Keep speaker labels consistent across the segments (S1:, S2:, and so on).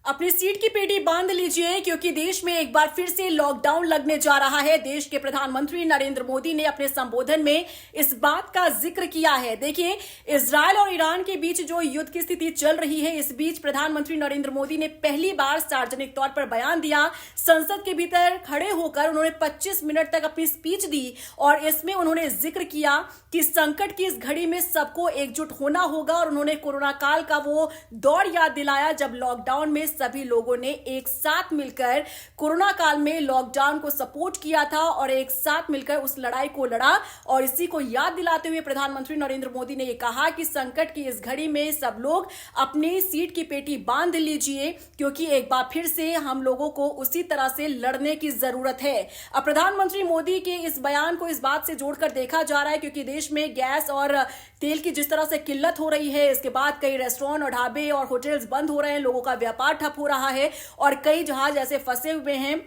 S1: अपनी सीट की पेटी बांध लीजिए क्योंकि देश में एक बार फिर से लॉकडाउन लगने जा रहा है। देश के प्रधानमंत्री नरेंद्र मोदी ने अपने संबोधन में इस बात का जिक्र किया है। देखिए, इजरायल और ईरान के बीच जो युद्ध की स्थिति चल रही है, इस बीच प्रधानमंत्री नरेंद्र मोदी ने पहली बार सार्वजनिक तौर पर बयान दिया। संसद के भीतर खड़े होकर उन्होंने 25 मिनट तक अपनी स्पीच दी और इसमें उन्होंने जिक्र किया कि संकट की इस घड़ी में सबको एकजुट होना होगा और उन्होंने कोरोना काल का वो दौर याद दिलाया जब लॉकडाउन में सभी लोगों ने एक साथ मिलकर कोरोना काल में लॉकडाउन को सपोर्ट किया था और एक साथ मिलकर उस लड़ाई को लड़ा। और इसी को याद दिलाते हुए प्रधानमंत्री नरेंद्र मोदी ने यह कहा कि संकट की इस घड़ी में सब लोग अपनी सीट की पेटी बांध लीजिए क्योंकि एक बार फिर से हम लोगों को उसी तरह से लड़ने की जरूरत है। अब प्रधानमंत्री मोदी के इस बयान को इस बात से जोड़कर देखा जा रहा है क्योंकि देश में गैस और तेल की जिस तरह से किल्लत हो रही है, इसके बाद कई रेस्टोरेंट और ढाबे और होटल्स बंद हो रहे हैं, लोगों का व्यापार ठप हो रहा है और कई जहाज ऐसे फंसे हुए हैं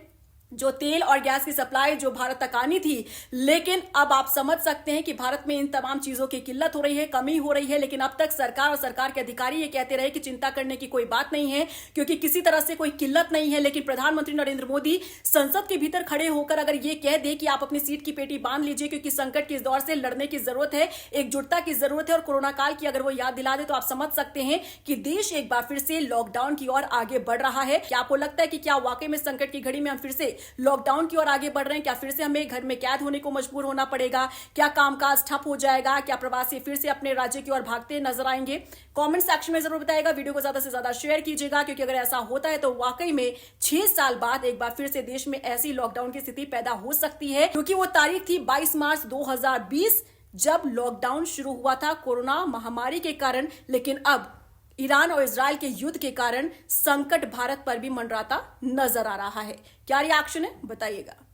S1: जो तेल और गैस की सप्लाई जो भारत तक आनी थी। लेकिन अब आप समझ सकते हैं कि भारत में इन तमाम चीजों की किल्लत हो रही है, कमी हो रही है, लेकिन अब तक सरकार और सरकार के अधिकारी ये कहते रहे कि चिंता करने की कोई बात नहीं है क्योंकि किसी तरह से कोई किल्लत नहीं है। लेकिन प्रधानमंत्री नरेंद्र मोदी संसद के भीतर खड़े होकर अगर ये कह दे कि आप अपनी सीट की पेटी बांध लीजिए क्योंकि संकट के इस दौर से लड़ने की जरूरत है, एकजुटता की जरूरत है और कोरोना काल की अगर वो याद दिला दे तो आप समझ सकते हैं कि देश एक बार फिर से लॉकडाउन की ओर आगे बढ़ रहा है। क्या आपको लगता है कि क्या वाकई में संकट की घड़ी में हम फिर से लॉकडाउन की ओर आगे बढ़ रहे हैं? क्या फिर से हमें घर में कैद होने को मजबूर होना पड़ेगा? क्या कामकाज ठप हो जाएगा? क्या प्रवासी फिर से अपने राज्य की ओर भागते नजर आएंगे? कमेंट सेक्शन में जरूर बताइएगा। वीडियो को ज्यादा से ज्यादा शेयर कीजिएगा क्योंकि अगर ऐसा होता है तो वाकई में 6 साल बाद एक बार फिर से देश में ऐसी लॉकडाउन की स्थिति पैदा हो सकती है क्योंकि वो तारीख थी 22 मार्च 2020 जब लॉकडाउन शुरू हुआ था कोरोना महामारी के कारण। लेकिन अब ईरान और इजरायल के युद्ध के कारण संकट भारत पर भी मंडराता नजर आ रहा है। क्या रिएक्शन है बताइएगा।